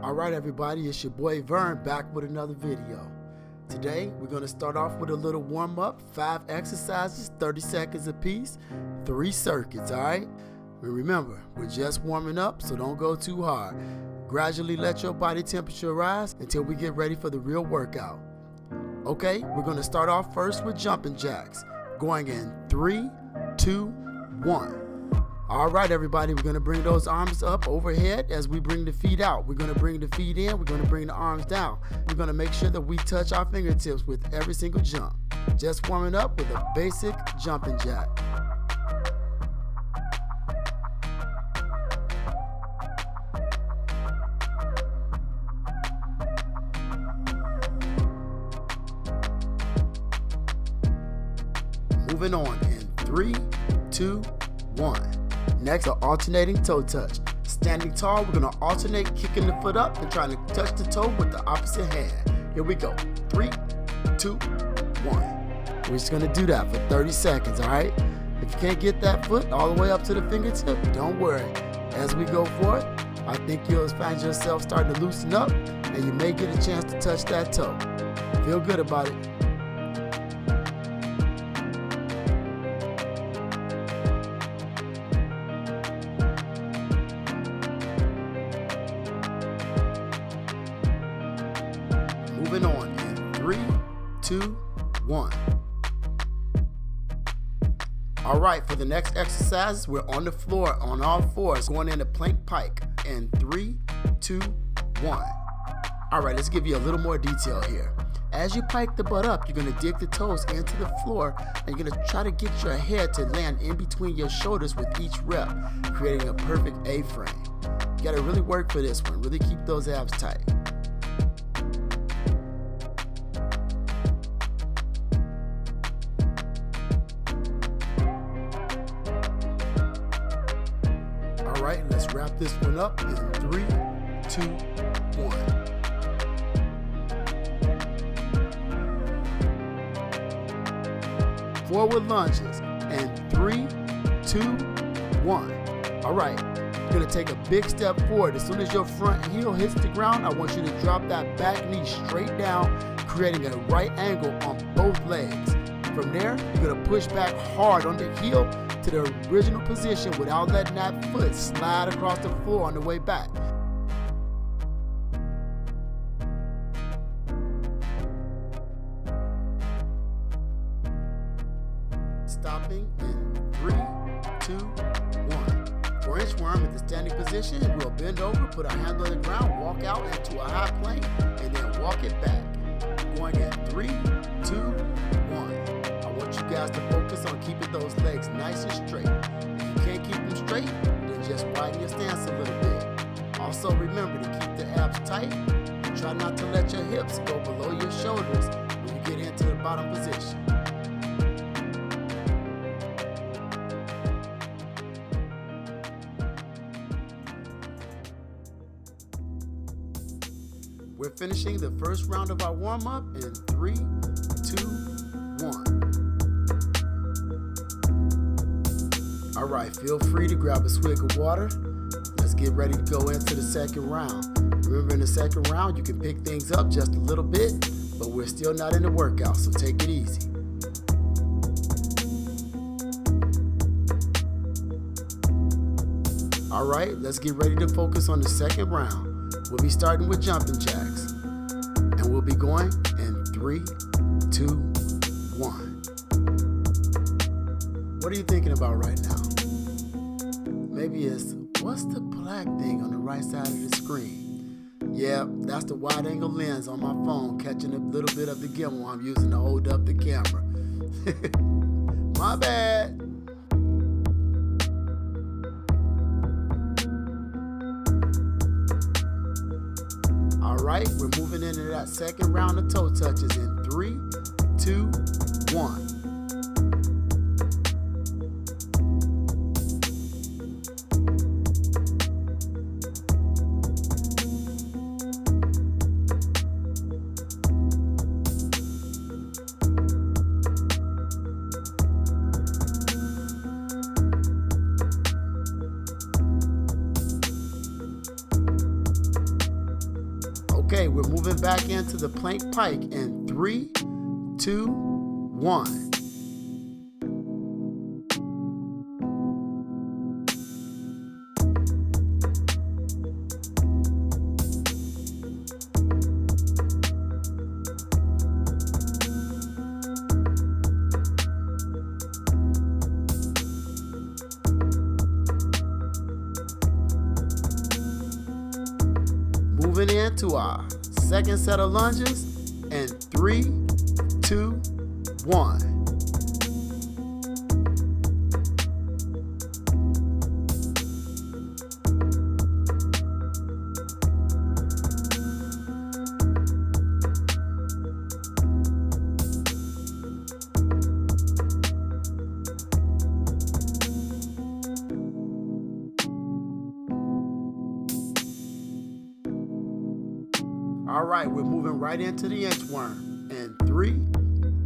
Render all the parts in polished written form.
Alright everybody, it's your boy Vern back with another video. Today we're going to start off with a little warm-up, 5 exercises, 30 seconds apiece, 3 circuits, alright? Remember, we're just warming up, so don't go too hard. Gradually let your body temperature rise until we get ready for the real workout. Okay, we're going to start off first with jumping jacks, going in 3, 2, 1. Alright everybody, we're going to bring those arms up overhead as we bring the feet out. We're going to bring the feet in, we're going to bring the arms down. We're going to make sure that we touch our fingertips with every single jump. Just warming up with a basic jumping jack. Moving on in 3, 2, 1. Next, an alternating toe touch. Standing tall, we're going to alternate kicking the foot up and trying to touch the toe with the opposite hand. Here we go. 3, 2, 1. We're just going to do that for 30 seconds, all right? If you can't get that foot all the way up to the fingertip, don't worry. As we go forward, I think you'll find yourself starting to loosen up and you may get a chance to touch that toe. Feel good about it. Moving on in 3, 2, 1. All right, for the next exercise, we're on the floor on all fours, going into plank pike in 3, 2, 1. All right, let's give you a little more detail here. As you pike the butt up, you're going to dig the toes into the floor, and you're going to try to get your head to land in between your shoulders with each rep, creating a perfect A-frame. You got to really work for this one. Really keep those abs tight. All right, let's wrap this one up in 3, 2, 1. Forward lunges and 3, 2, 1. All right, you're gonna take a big step forward. As soon as your front heel hits the ground, I want you to drop that back knee straight down, creating a right angle on both legs. From there, you're gonna push back hard on the heel to the original position without letting that foot slide across the floor on the way back. Stopping in 3, 2, 1. For inchworm in the standing position, we'll bend over, put our hand on the ground, walk out into a high plank, and then walk it back. Going in 3, 2, 1. I want you guys to focus on keeping those legs nice and straight. If you can't keep them straight, then just widen your stance a little bit. Also remember to keep the abs tight and try not to let your hips go below your shoulders when you get into the bottom position. We're finishing the first round of our warm-up in 3, 2, 1. All right, feel free to grab a swig of water. Let's get ready to go into the second round. Remember, in the second round, you can pick things up just a little bit, but we're still not in the workout, so take it easy. All right, let's get ready to focus on the second round. We'll be starting with jumping jacks, and we'll be going in 3, 2, 1. What are you thinking about right now? Maybe it's, what's the black thing on the right side of the screen? Yeah, that's the wide angle lens on my phone catching a little bit of the gimbal I'm using to hold up the camera. My bad. Alright, we're moving into that second round of toe touches in 3, 2, 1. Okay, we're moving back into the plank pike in 3, 2, 1. Moving into our second set of lunges in 3, 2, 1. All right, we're moving right into the inchworm in 3,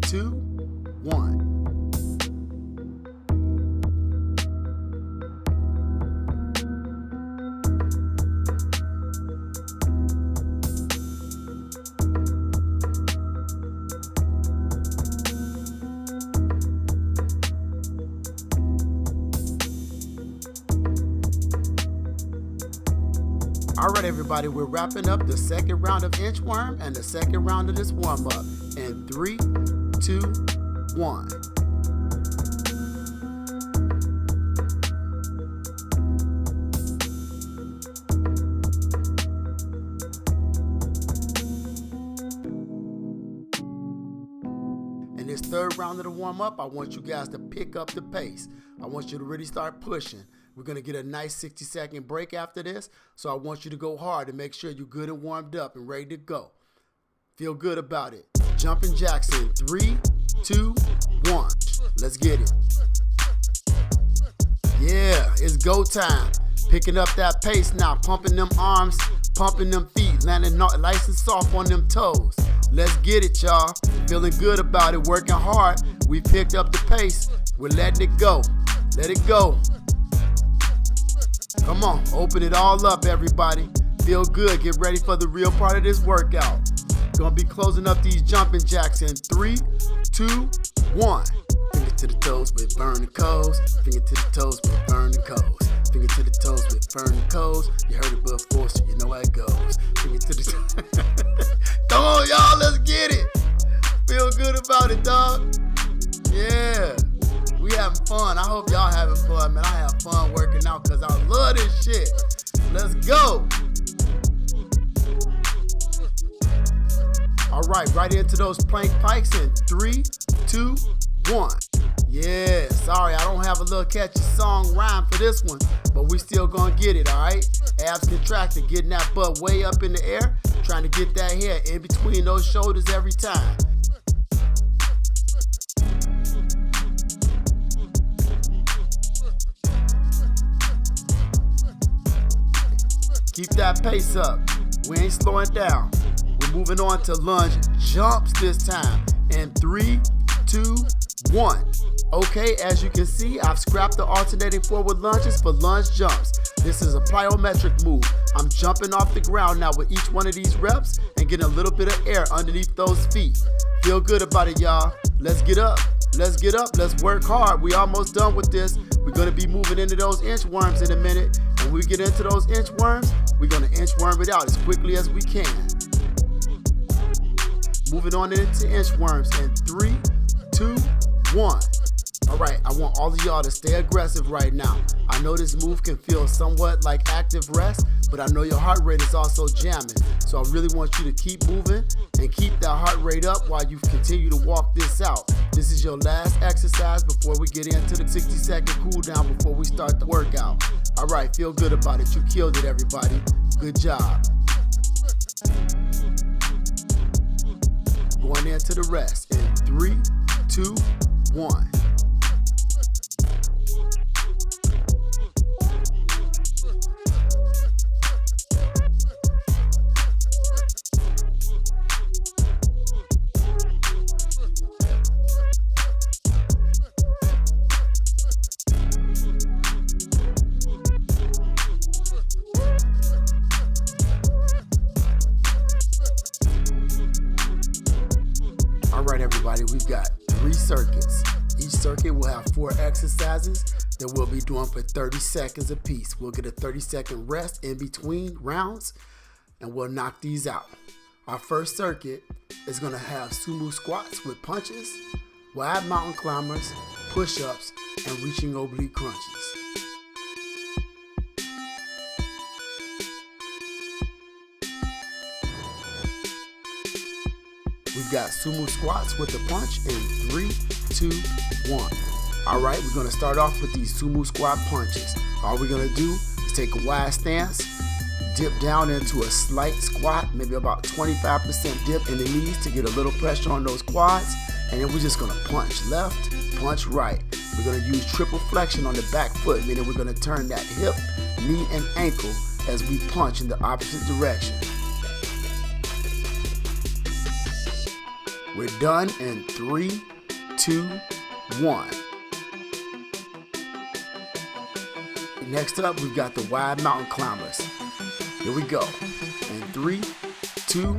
2, 1. All right, everybody, we're wrapping up the second round of inchworm and the second round of this warm-up in 3, 2, 1. In this third round of the warm-up, I want you guys to pick up the pace. I want you to really start pushing. We're going to get a nice 60-second break after this, so I want you to go hard and make sure you're good and warmed up and ready to go. Feel good about it. Jumping jacks in 3, 2, 1. Let's get it. Yeah, it's go time. Picking up that pace now, pumping them arms, pumping them feet, landing nice and soft on them toes. Let's get it, y'all. Feeling good about it, working hard. We picked up the pace. We're letting it go. Let it go. Come on, open it all up, everybody. Feel good, get ready for the real part of this workout. Gonna be closing up these jumping jacks in 3, 2, 1. Finger to the toes with burn the coals. Finger to the toes with burn the coals. Finger to the toes with burn the coals. You heard it before, so you know how it goes. Finger to the Come on, y'all, let's get it. Feel good about it, dog. Yeah. We having fun. I hope y'all having fun, man. I have fun working out because I love this shit. Let's go. All right into those plank pikes in 3, 2, 1. Yeah, sorry, I don't have a little catchy song rhyme for this one, but we still gonna get it, all right? Abs contracted, getting that butt way up in the air, trying to get that hair in between those shoulders every time. Keep that pace up. We ain't slowing down. We're moving on to lunge jumps this time in 3, 2, 1. Okay, as you can see, I've scrapped the alternating forward lunges for lunge jumps. This is a plyometric move. I'm jumping off the ground now with each one of these reps and getting a little bit of air underneath those feet. Feel good about it, y'all. Let's get up. Let's get up. Let's work hard. We almost done with this. We're going to be moving into those inchworms in a minute. When we get into those inchworms, we're going to inchworm it out as quickly as we can. Moving on into inchworms in 3, 2, 1. All right, I want all of y'all to stay aggressive right now. I know this move can feel somewhat like active rest, but I know your heart rate is also jamming. So I really want you to keep moving and keep that heart rate up while you continue to walk this out. This is your last exercise before we get into the 60-second cool down before we start the workout. All right, feel good about it. You killed it, everybody. Good job. Going into the rest in 3, 2, 1. everybody, we've got 3 circuits. Each circuit will have 4 exercises that we'll be doing for 30 seconds apiece. We'll get a 30-second rest in between rounds, and we'll knock these out. Our first circuit is going to have sumo squats with punches, wide mountain climbers, push-ups, and reaching oblique crunches. We've got sumo squats with a punch in 3, 2, 1. All right, we're gonna start off with these sumo squat punches. All we're gonna do is take a wide stance, dip down into a slight squat, maybe about 25% dip in the knees to get a little pressure on those quads, and then we're just gonna punch left, punch right. We're gonna use triple flexion on the back foot, meaning we're gonna turn that hip, knee, and ankle as we punch in the opposite direction. We're done in 3, 2, 1. Next up, we've got the wide mountain climbers. Here we go. In 3, 2,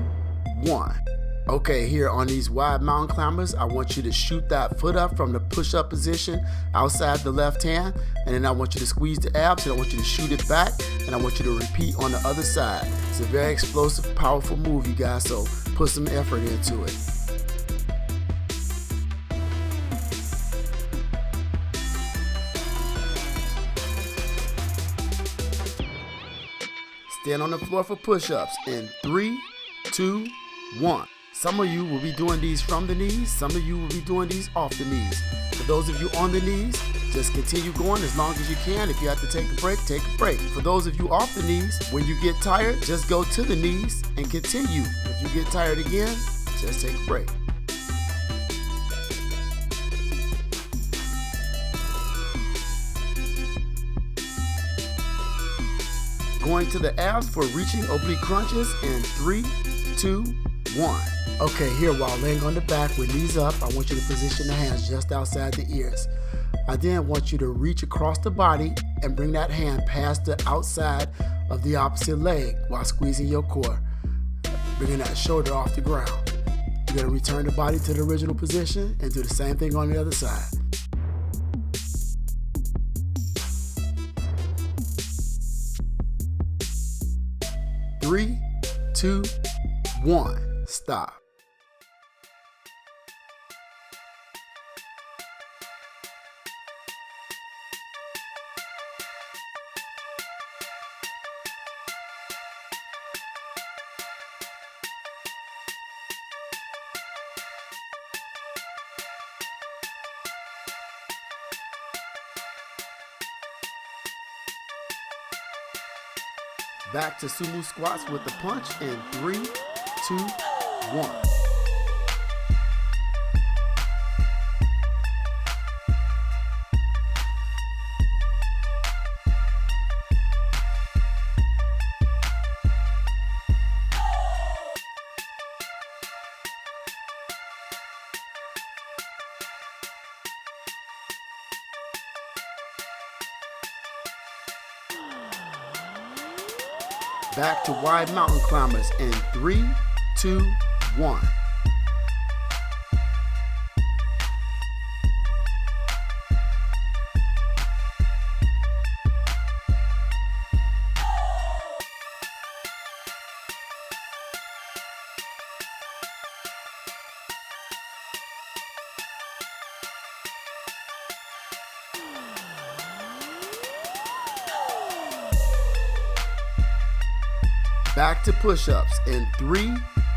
1. Okay, here on these wide mountain climbers, I want you to shoot that foot up from the push-up position outside the left hand, and then I want you to squeeze the abs, and I want you to shoot it back, and I want you to repeat on the other side. It's a very explosive, powerful move, you guys, so put some effort into it. Stand on the floor for push-ups in 3, 2, 1. Some of you will be doing these from the knees. Some of you will be doing these off the knees. For those of you on the knees, just continue going as long as you can. If you have to take a break, take a break. For those of you off the knees, when you get tired, just go to the knees and continue. If you get tired again, just take a break. Going to the abs for reaching oblique crunches in 3, 2, 1. Okay, here while laying on the back with knees up, I want you to position the hands just outside the ears. I then want you to reach across the body and bring that hand past the outside of the opposite leg while squeezing your core, bringing that shoulder off the ground. You're going to return the body to the original position and do the same thing on the other side. Three, 2, 1, stop. Back to sumo squats with the punch in 3, 2, 1. Back to wide mountain climbers in 3, 2, 1. Back to push-ups in 3,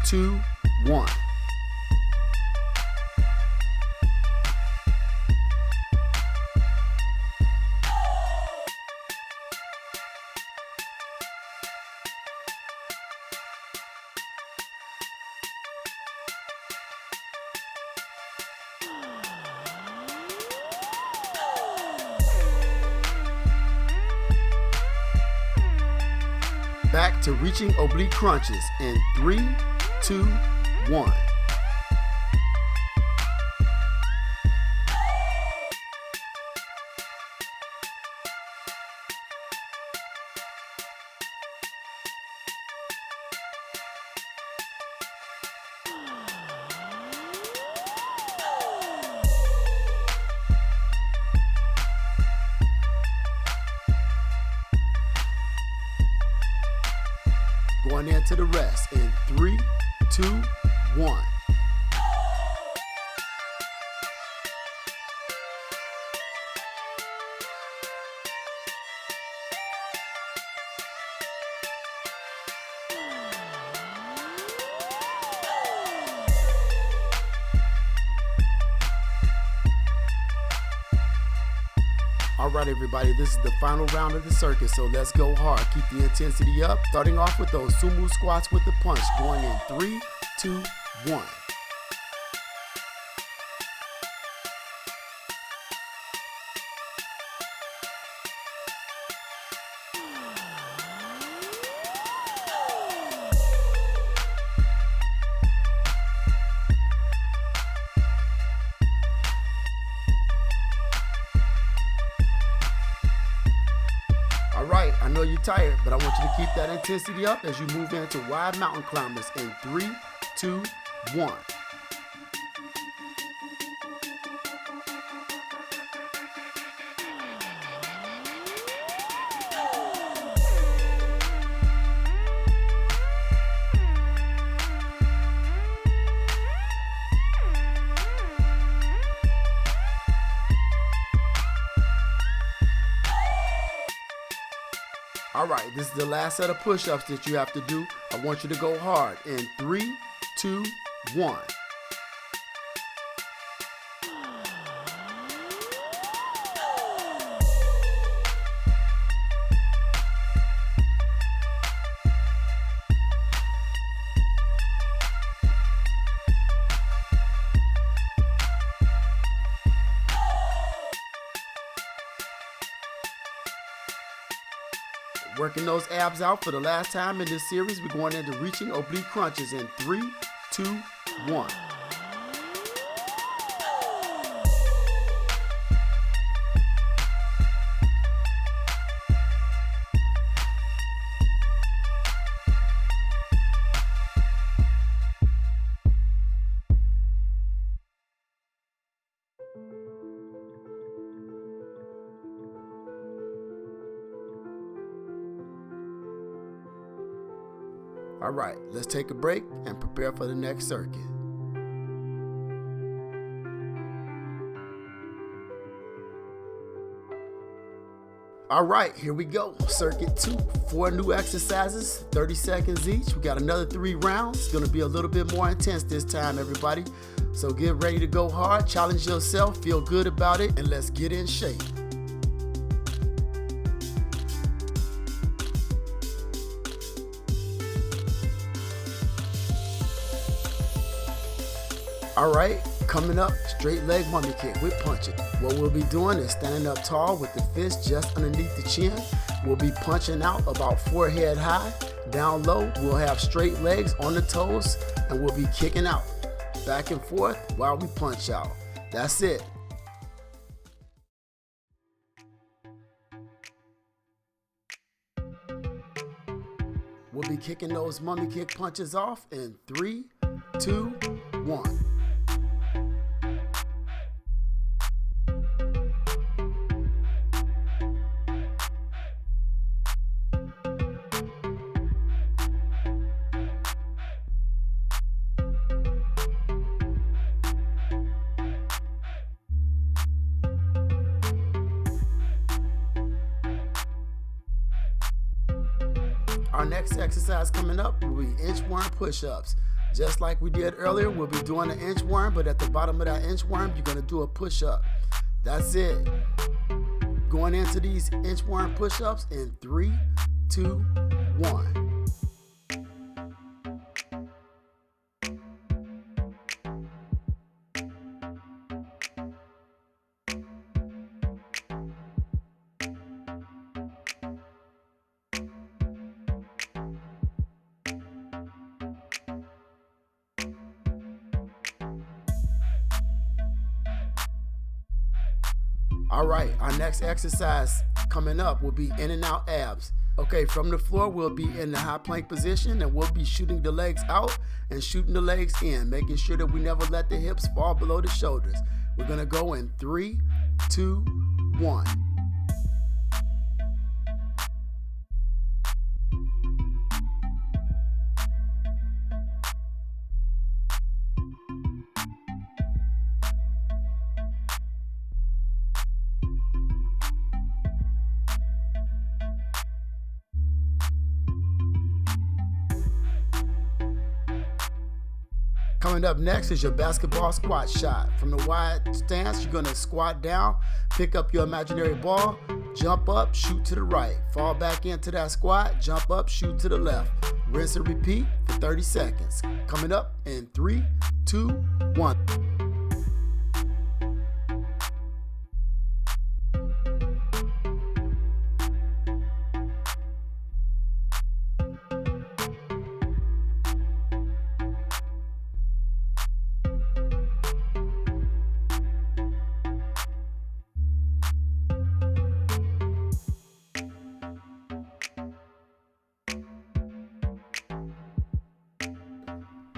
2, 1. Back to reaching oblique crunches in 3, 2, 1. Going into the rest in 3, 2, 1. All right, everybody, this is the final round of the circuit, so let's go hard. Keep the intensity up, starting off with those sumo squats with the punch, going in 3, 2, 1. Alright, I know you're tired, but I want you to keep that intensity up as you move into wide mountain climbers in 3, 2, 1. All right, this is the last set of push-ups that you have to do. I want you to go hard in 3, 2, 1. Working those abs out for the last time in this series. We're going into reaching oblique crunches in 3, 2, 1. All right, let's take a break and prepare for the next circuit. All right, here we go. Circuit 2, 4 new exercises, 30 seconds each. We got another 3 rounds. It's gonna be a little bit more intense this time, everybody. So get ready to go hard, challenge yourself, feel good about it, and let's get in shape. All right, coming up, straight leg mummy kick with punching. What we'll be doing is standing up tall with the fist just underneath the chin. We'll be punching out about forehead high. Down low, we'll have straight legs on the toes, and we'll be kicking out back and forth while we punch out. That's it. We'll be kicking those mummy kick punches off in 3, 2, 1. Our next exercise coming up will be inchworm push-ups. Just like we did earlier, we'll be doing an inchworm, but at the bottom of that inchworm, you're gonna do a push-up. That's it. Going into these inchworm push-ups in 3, 2, 1. All right, our next exercise coming up will be in and out abs. Okay, from the floor, we'll be in the high plank position and we'll be shooting the legs out and shooting the legs in, making sure that we never let the hips fall below the shoulders. We're gonna go in 3, 2, 1. Coming up next is your basketball squat shot. From the wide stance, you're gonna squat down, pick up your imaginary ball, jump up, shoot to the right. Fall back into that squat, jump up, shoot to the left. Rinse and repeat for 30 seconds. Coming up in 3, 2, 1.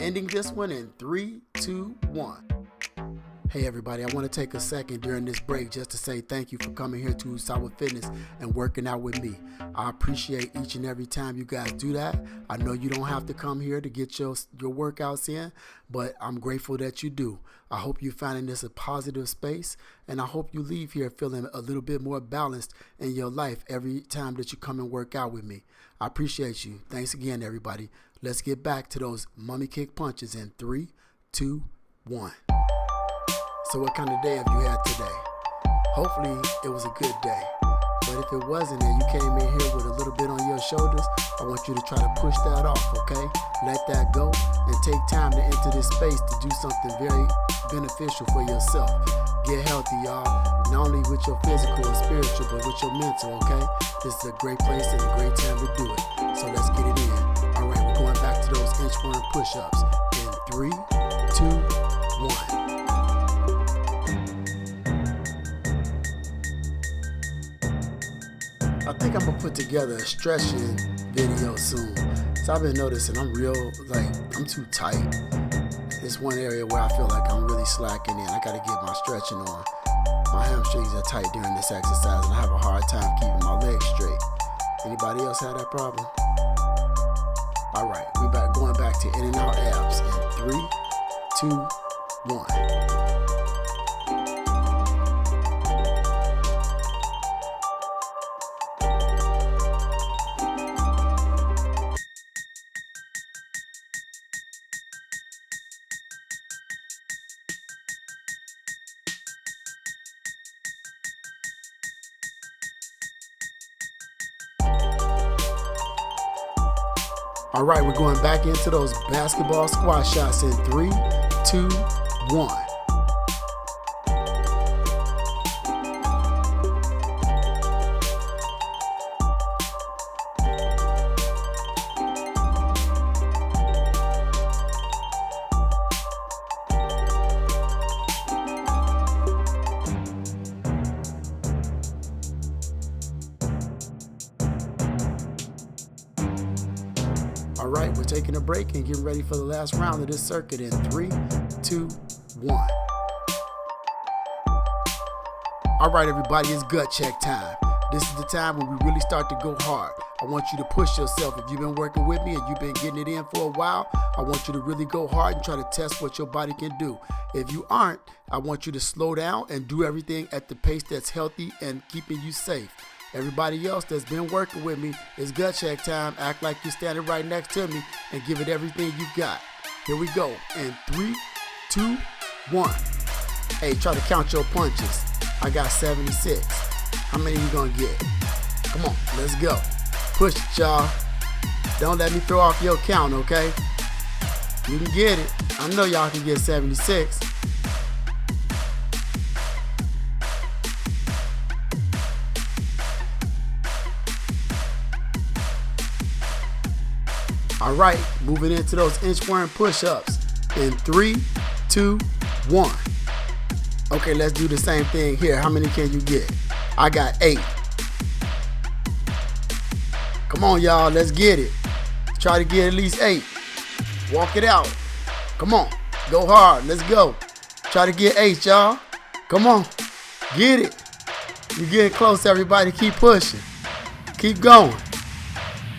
Ending this one in 3, 2, 1. Hey everybody, I want to take a second during this break just to say thank you for coming here to Usawa Fitness and working out with me. I appreciate each and every time you guys do that. I know you don't have to come here to get your workouts in, but I'm grateful that you do. I hope you're finding this a positive space, and I hope you leave here feeling a little bit more balanced in your life every time that you come and work out with me. I appreciate you. Thanks again, everybody. Let's get back to those mummy kick punches in 3, 2, 1. So what kind of day have you had today? Hopefully it was a good day. But if it wasn't and you came in here with a little bit on your shoulders, I want you to try to push that off, okay? Let that go and take time to enter this space to do something very beneficial for yourself. Get healthy, y'all. Not only with your physical and spiritual, but with your mental, okay? This is a great place and a great time to do it. So let's get it in. All right, we're going back to those inchworm push-ups in 3, 2, 1. I think I'm gonna put together a stretching video soon. So I've been noticing I'm too tight. It's one area where I feel like I'm really slacking in. I gotta get my stretching on. My hamstrings are tight during this exercise and I have a hard time keeping my legs straight. Anybody else have that problem? All right, we're going back to in and out abs in 3, 2, 1. All right, we're going back into those basketball squat shots in 3, 2, 1. All right, we're taking a break and getting ready for the last round of this circuit in 3, 2, 1. All right, everybody, it's gut check time. This is the time when we really start to go hard. I want you to push yourself. If you've been working with me and you've been getting it in for a while, I want you to really go hard and try to test what your body can do. If you aren't, I want you to slow down and do everything at the pace that's healthy and keeping you safe. Everybody else that's been working with me, it's gut check time. Act like you're standing right next to me and give it everything you got. Here we go. In 3, 2, 1. Hey, try to count your punches. I got 76. How many you gonna get? Come on, let's go. Push it, y'all. Don't let me throw off your count, okay? You can get it. I know y'all can get 76. All right, moving into those inchworm push-ups in 3, 2, 1. Okay, let's do the same thing here. How many can you get? I got 8. Come on, y'all, let's get it. Try to get at least 8. Walk it out. Come on, go hard, let's go. Try to get 8, y'all. Come on, get it. You're getting close, everybody. Keep pushing. Keep going.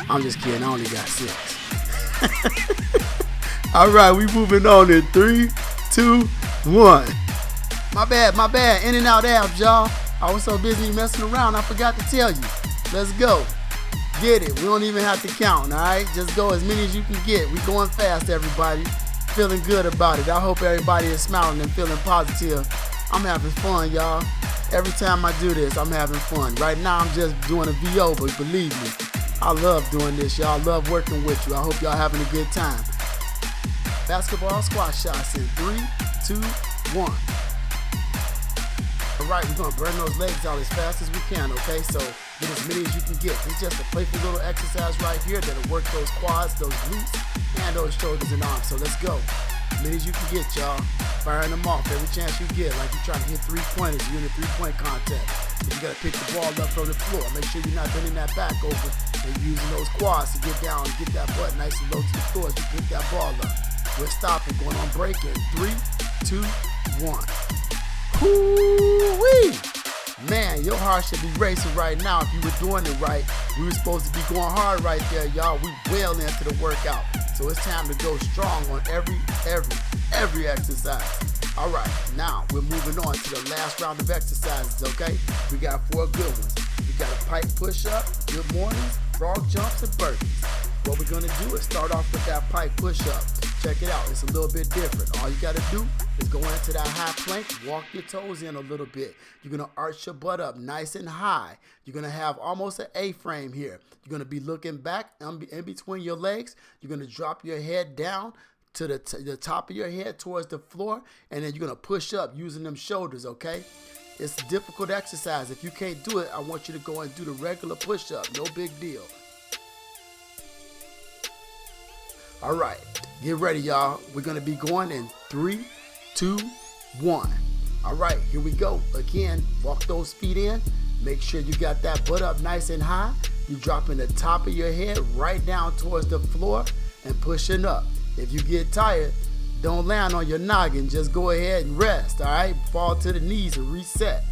I'm just kidding, I only got 6. All right, we moving on in 3, 2, 1. My bad. In and out abs, y'all. I was so busy messing around, I forgot to tell you. Let's go. Get it. We don't even have to count, all right? Just go as many as you can get. We going fast, everybody. Feeling good about it. I hope everybody is smiling and feeling positive. I'm having fun, y'all. Every time I do this, I'm having fun. Right now, I'm just doing a VO, but believe me, I love doing this, y'all. I love working with you. I hope y'all having a good time. Basketball squat shots in 3, 2, 1. All right, we're gonna burn those legs out as fast as we can, okay? So get as many as you can get. It's just a playful little exercise right here that'll work those quads, those glutes, and those shoulders and arms. So let's go. As many as you can get, y'all. Firing them off every chance you get, like you're trying to hit three-pointers. You're in a three-point contest. If you gotta pick the ball up from the floor, make sure you're not bending that back over and using those quads to get down and get that butt nice and low to the floor as you pick that ball up. We're stopping, going on break in 3, 2, 1. Whoo-wee! Man, your heart should be racing right now if you were doing it right. We were supposed to be going hard right there, y'all. We well into the workout. So it's time to go strong on every exercise. All right, now we're moving on to the last round of exercises, okay? We got 4 good ones. We got a pike push-up, good mornings, frog jumps, and burpees. What we're gonna do is start off with that pike push-up. Check it out, it's a little bit different. All you gotta do is go into that high plank, walk your toes in a little bit. You're gonna arch your butt up nice and high. You're gonna have almost an A-frame here. You're gonna be looking back in between your legs. You're gonna drop your head down to the top of your head towards the floor, and then you're gonna push up using them shoulders, okay? It's a difficult exercise. If you can't do it, I want you to go and do the regular push-up, no big deal. All right, get ready, y'all. We're gonna be going in 3, 2, 1. All right, here we go. Again, walk those feet in. Make sure you got that butt up nice and high. You're dropping the top of your head right down towards the floor and pushing up. If you get tired, don't land on your noggin. Just go ahead and rest, all right? Fall to the knees and reset.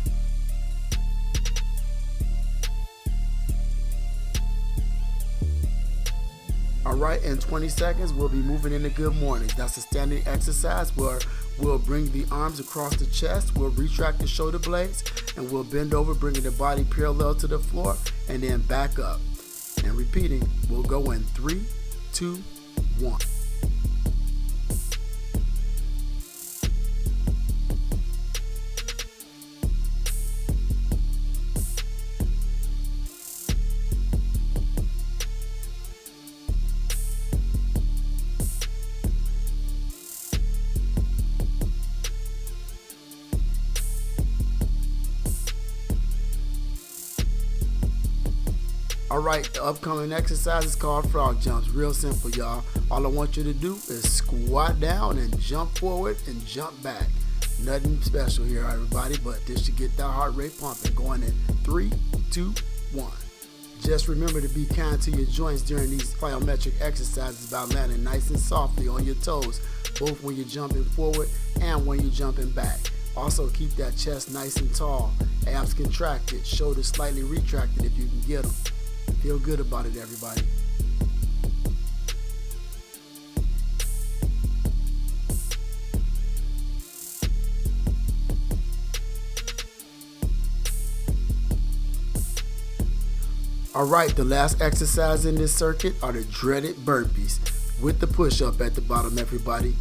All right, in 20 seconds, we'll be moving into good mornings. That's a standing exercise where we'll bring the arms across the chest, we'll retract the shoulder blades, and we'll bend over, bringing the body parallel to the floor, and then back up. And repeating, we'll go in 3, 2, 1. All right, the upcoming exercise is called frog jumps. Real simple, y'all. All I want you to do is squat down and jump forward and jump back. Nothing special here, everybody, but this should get that heart rate pumping. Going in 3, 2, 1. Just remember to be kind to your joints during these plyometric exercises by landing nice and softly on your toes, both when you're jumping forward and when you're jumping back. Also, keep that chest nice and tall, abs contracted, shoulders slightly retracted if you can get them. Feel good about it, everybody. All right, the last exercise in this circuit are the dreaded burpees with the push-up at the bottom, everybody.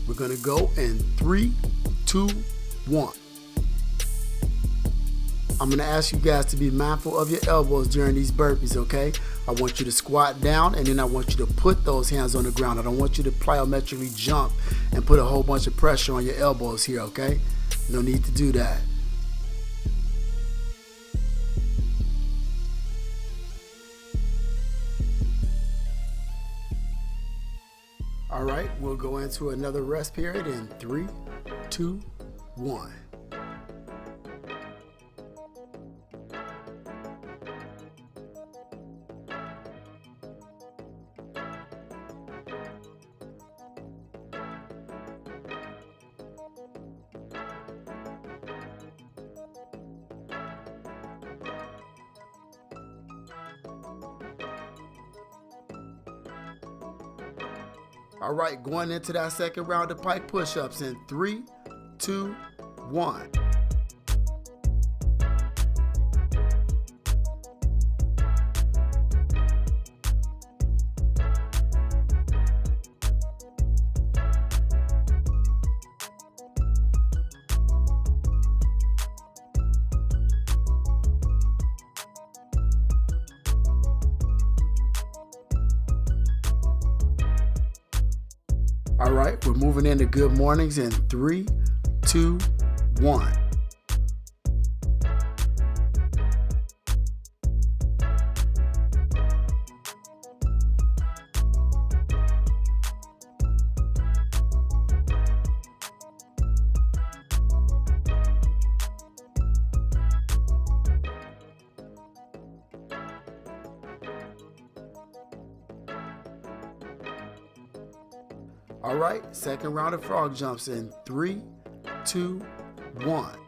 We're gonna go in 3, 2, 1. I'm gonna ask you guys to be mindful of your elbows during these burpees, okay? I want you to squat down, and then I want you to put those hands on the ground. I don't want you to plyometrically jump and put a whole bunch of pressure on your elbows here, okay? No need to do that. All right, we'll go into another rest period in 3, 2, 1. All right, going into that second round of pike push-ups in 3, 2, 1. All right, we're moving into good mornings in 3, 2, 1. All right, second round of frog jumps in 3, 2, 1.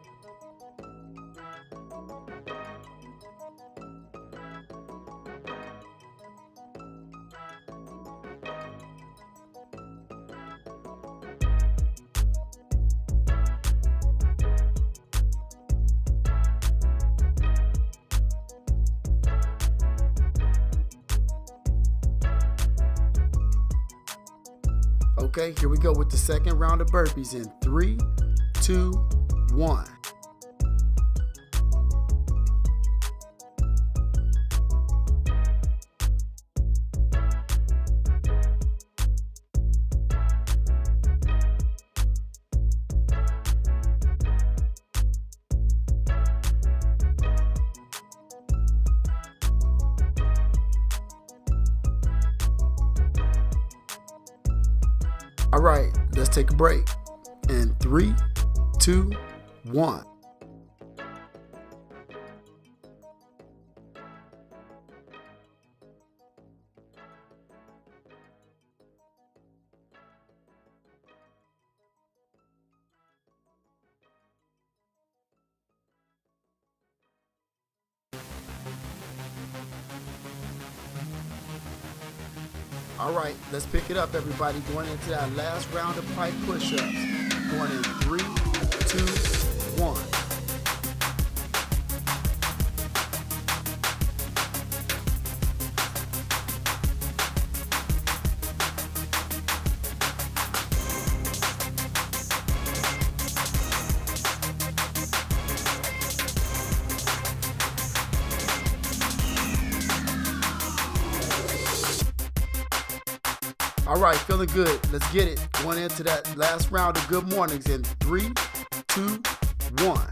Okay, here we go with the second round of burpees in 3, 2, 1. All right, let's take a break. In 3, 2, 1. All right, let's pick it up, everybody. Going into that last round of pike push-ups. Going in 3, 2, 1. All right, feeling good. Let's get it. Going into that last round of good mornings in 3, 2, 1.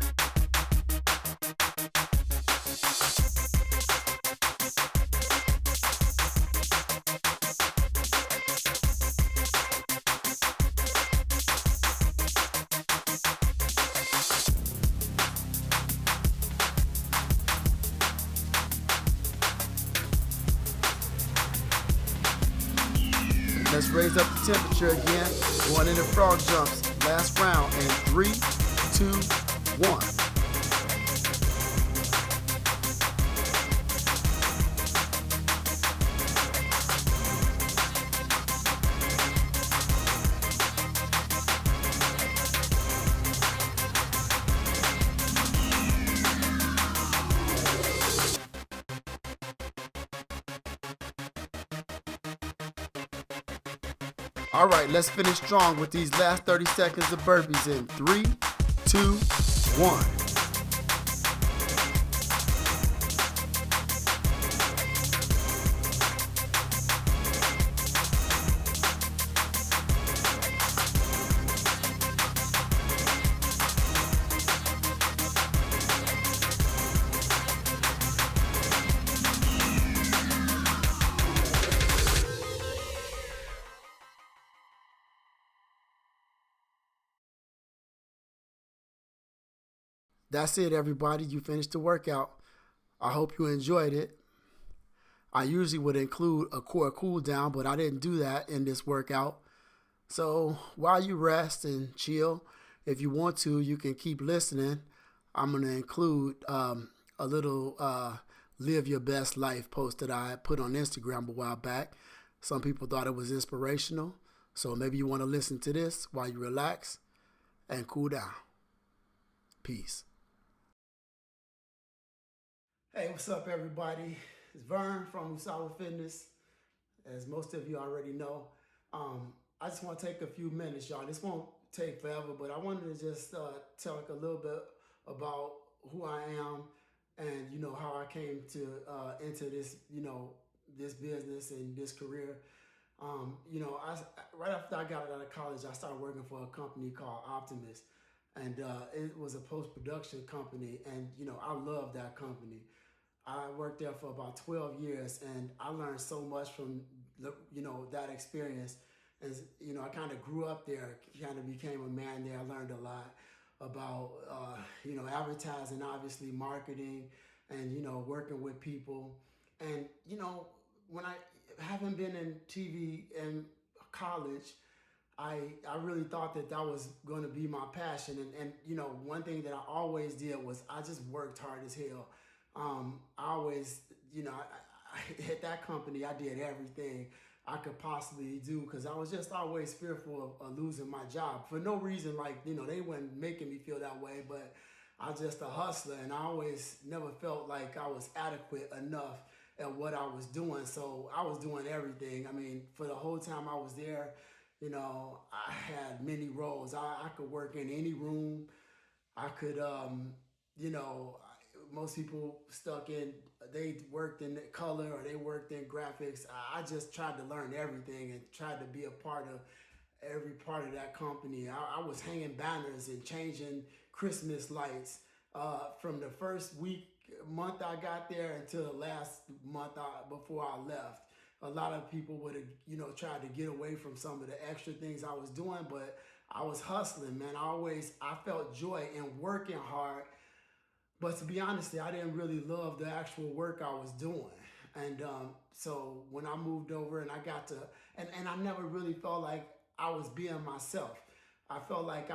Let's raise up the temperature again. Going into frog jumps. Last round in 3, 2, 1. All right, let's finish strong with these last 30 seconds of burpees in 3, 2, 1. That's it, everybody. You finished the workout. I hope you enjoyed it. I usually would include a core cool down, but I didn't do that in this workout. So while you rest and chill, if you want to, you can keep listening. I'm going to include a little live your best life post that I put on Instagram a while back. Some people thought it was inspirational. So maybe you want to listen to this while you relax and cool down. Peace. Hey, what's up, everybody? It's Vern from Usawa Fitness. As most of you already know, I just want to take a few minutes, y'all. This won't take forever, but I wanted to just talk a little bit about who I am and, how I came to into this, this business and this career. Right after I got out of college, I started working for a company called Optimus, and it was a post-production company, and I love that company. I worked there for about 12 years, and I learned so much from that experience. And I kind of grew up there, kind of became a man there. I learned a lot about advertising, obviously marketing, and working with people. And when I haven't been in TV in college, I really thought that was going to be my passion. And one thing that I always did was I just worked hard as hell. I always, at that company, I did everything I could possibly do because I was just always fearful of losing my job for no reason. Like, they weren't making me feel that way, but I was just a hustler, and I always never felt like I was adequate enough at what I was doing. So I was doing everything. I mean, for the whole time I was there, I had many roles. I could work in any room. I could, most people they worked in color or they worked in graphics. I just tried to learn everything and tried to be a part of every part of that company. I was hanging banners and changing Christmas lights from the first month I got there until the last month before I left. A lot of people would have, tried to get away from some of the extra things I was doing, but I was hustling, man. I felt joy in working hard. But to be honest, I didn't really love the actual work I was doing. And so when I moved over and I got to, and I never really felt like I was being myself. I felt like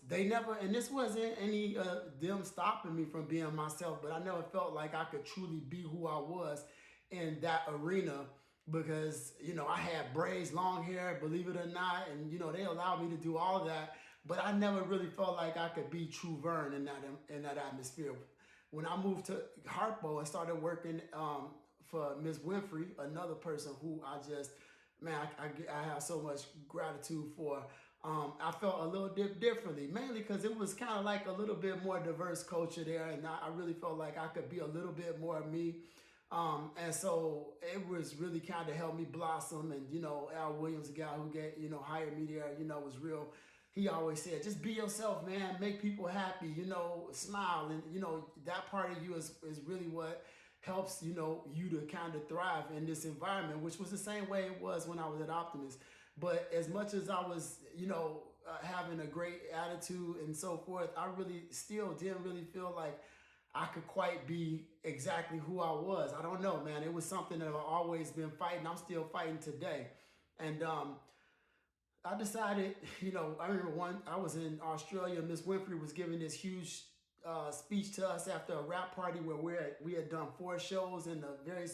they never, and this wasn't any them stopping me from being myself, but I never felt like I could truly be who I was in that arena because, I had braids, long hair, believe it or not, and, they allowed me to do all that, but I never really felt like I could be true Vern in that atmosphere. When I moved to Harpo and started working for Miss Winfrey, another person who I just, man, I have so much gratitude for. I felt a little bit differently, mainly because it was kind of like a little bit more diverse culture there, and I really felt like I could be a little bit more of me. And so it was really kind of helped me blossom. And, Al Williams, the guy who hired me there, was real. He always said, just be yourself, man, make people happy, smile. And, that part of you is really what helps, you to kind of thrive in this environment, which was the same way it was when I was at Optimus. But as much as I was, having a great attitude and so forth, I really still didn't really feel like I could quite be exactly who I was. I don't know, man. It was something that I've always been fighting. I'm still fighting today. And I decided, I remember I was in Australia. Miss Winfrey was giving this huge speech to us after a rap party where we had done 4 shows in a very,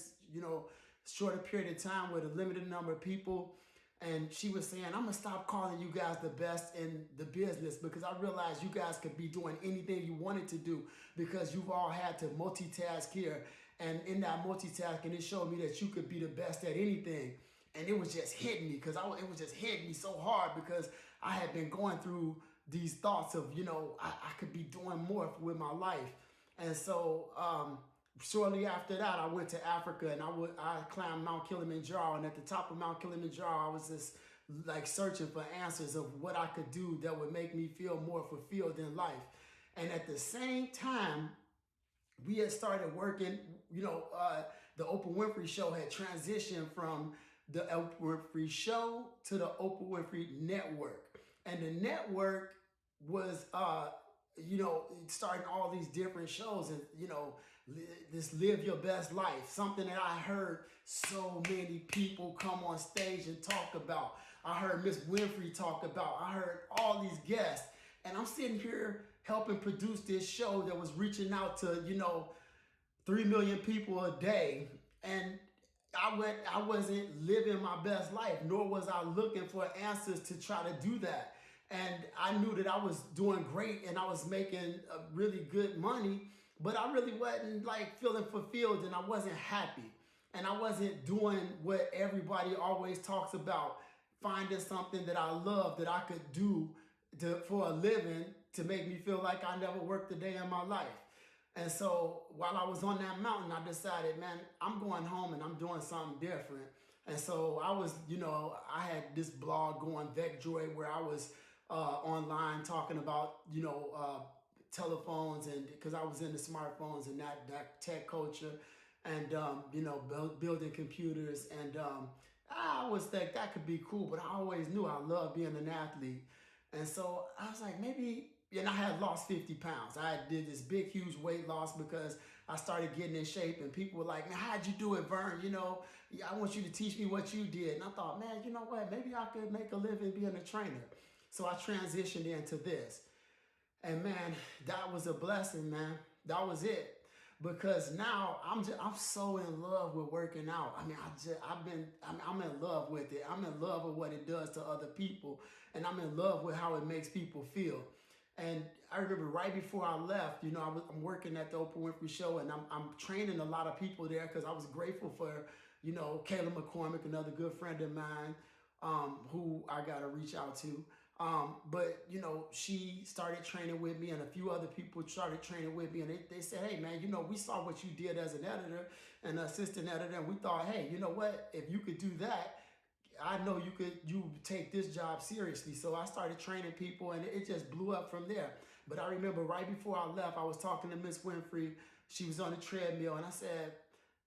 shorter period of time with a limited number of people. And she was saying, I'm going to stop calling you guys the best in the business because I realized you guys could be doing anything you wanted to do because you've all had to multitask here. And in that multitasking, it showed me that you could be the best at anything. And it was just hitting me because it was just hitting me so hard because I had been going through these thoughts of, I could be doing more with my life. And so shortly after that, I went to Africa and I climbed Mount Kilimanjaro. And at the top of Mount Kilimanjaro, I was just like searching for answers of what I could do that would make me feel more fulfilled in life. And at the same time, we had started working, the Oprah Winfrey Show had transitioned from the Oprah Winfrey Show to the Oprah Winfrey Network. And the network was, starting all these different shows and, this live your best life, something that I heard so many people come on stage and talk about. I heard Miss Winfrey talk about, I heard all these guests, and I'm sitting here helping produce this show that was reaching out to, 3 million people a day. And I wasn't living my best life, nor was I looking for answers to try to do that. And I knew that I was doing great and I was making really good money, but I really wasn't like feeling fulfilled and I wasn't happy. And I wasn't doing what everybody always talks about, finding something that I love that I could do for a living to make me feel like I never worked a day in my life. And so while I was on that mountain, I decided, man, I'm going home and I'm doing something different. And so I was, I had this blog going, VecDroid, where I was online talking about, telephones, and because I was into smartphones and that tech culture, and building computers, and I always think that could be cool, but I always knew I loved being an athlete. And so I was like, maybe, and I had lost 50 pounds. I did this big, huge weight loss because I started getting in shape, and people were like, man, how'd you do it, Vern? I want you to teach me what you did. And I thought, man, you know what? Maybe I could make a living being a trainer. So I transitioned into this. And man, that was a blessing, man. That was it. Because now I'm so in love with working out. I mean, I'm in love with it. I'm in love with what it does to other people, and I'm in love with how it makes people feel. And I remember right before I left, I'm working at the Oprah Winfrey Show, and I'm training a lot of people there because I was grateful for, Kayla McCormick, another good friend of mine, who I got to reach out to. But she started training with me, and a few other people started training with me, and they said, hey man, we saw what you did as an editor and assistant editor, and we thought, hey, you know what, if you could do that, I know you take this job seriously. So I started training people, and it just blew up from there. But I remember right before I left, I was talking to Miss Winfrey. She was on the treadmill, and I said,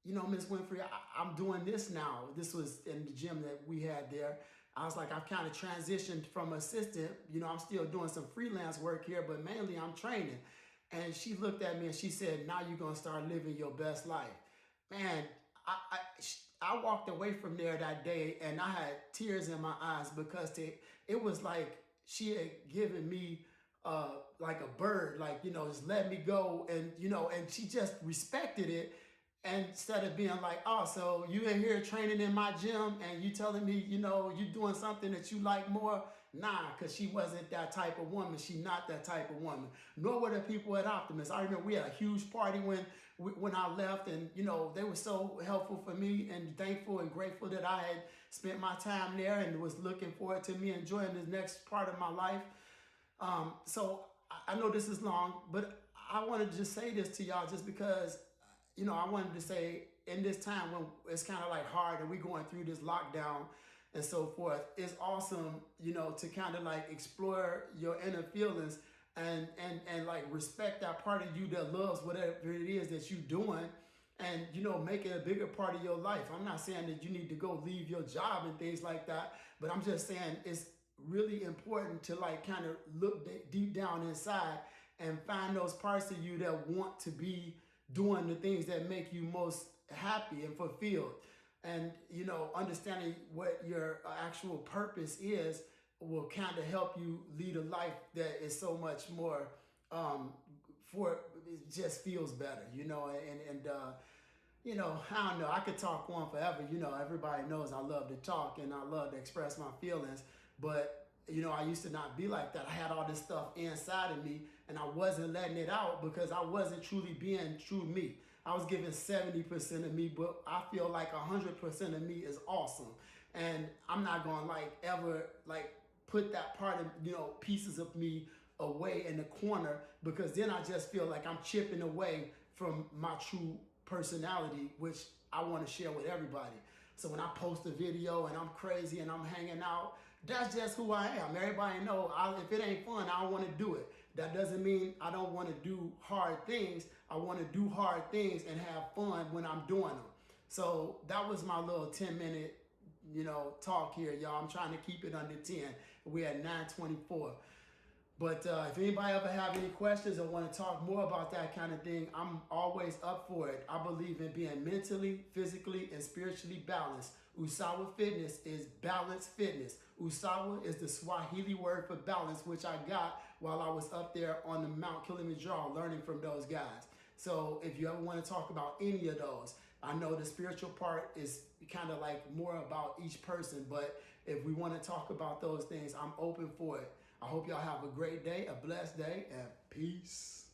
Miss Winfrey, I'm doing this now. This was in the gym that we had there. I was like, I've kind of transitioned from assistant. I'm still doing some freelance work here, but mainly I'm training. And she looked at me and she said, now you're going to start living your best life. Man, I walked away from there that day, and I had tears in my eyes because it was like she had given me like a bird, like, just let me go. And, and she just respected it. And instead of being like, oh, so you in here training in my gym and you telling me, you doing something that you like more? Nah, because she wasn't that type of woman. She not that type of woman. Nor were the people at Optimus. I remember we had a huge party when I left, and, they were so helpful for me and thankful and grateful that I had spent my time there and was looking forward to me enjoying this next part of my life. So I know this is long, but I wanted to just say this to y'all just because I wanted to say in this time when it's kind of like hard and we're going through this lockdown and so forth, it's awesome, to kind of like explore your inner feelings and like respect that part of you that loves whatever it is that you're doing, and, make it a bigger part of your life. I'm not saying that you need to go leave your job and things like that, but I'm just saying it's really important to like kind of look deep down inside and find those parts of you that want to be doing the things that make you most happy and fulfilled. And, understanding what your actual purpose is will kind of help you lead a life that is so much more, it just feels better, and I don't know, I could talk on forever. Everybody knows I love to talk and I love to express my feelings, but I used to not be like that. I had all this stuff inside of me and I wasn't letting it out because I wasn't truly being true me. I was giving 70% of me, but I feel like 100% of me is awesome. And I'm not going to ever put that part of, pieces of me away in the corner, because then I just feel like I'm chipping away from my true personality, which I want to share with everybody. So when I post a video and I'm crazy and I'm hanging out, that's just who I am. Everybody know if it ain't fun, I don't want to do it. That doesn't mean I don't want to do hard things. I want to do hard things and have fun when I'm doing them. So that was my little 10-minute, talk here, y'all. I'm trying to keep it under 10. We're at 9:24. But if anybody ever have any questions or want to talk more about that kind of thing, I'm always up for it. I believe in being mentally, physically, and spiritually balanced. Usawa Fitness is balanced fitness. Usawa is the Swahili word for balance, which I got while I was up there on the Mount Kilimanjaro learning from those guys. So if you ever want to talk about any of those, I know the spiritual part is kind of like more about each person, but if we want to talk about those things, I'm open for it. I hope y'all have a great day, a blessed day, and peace.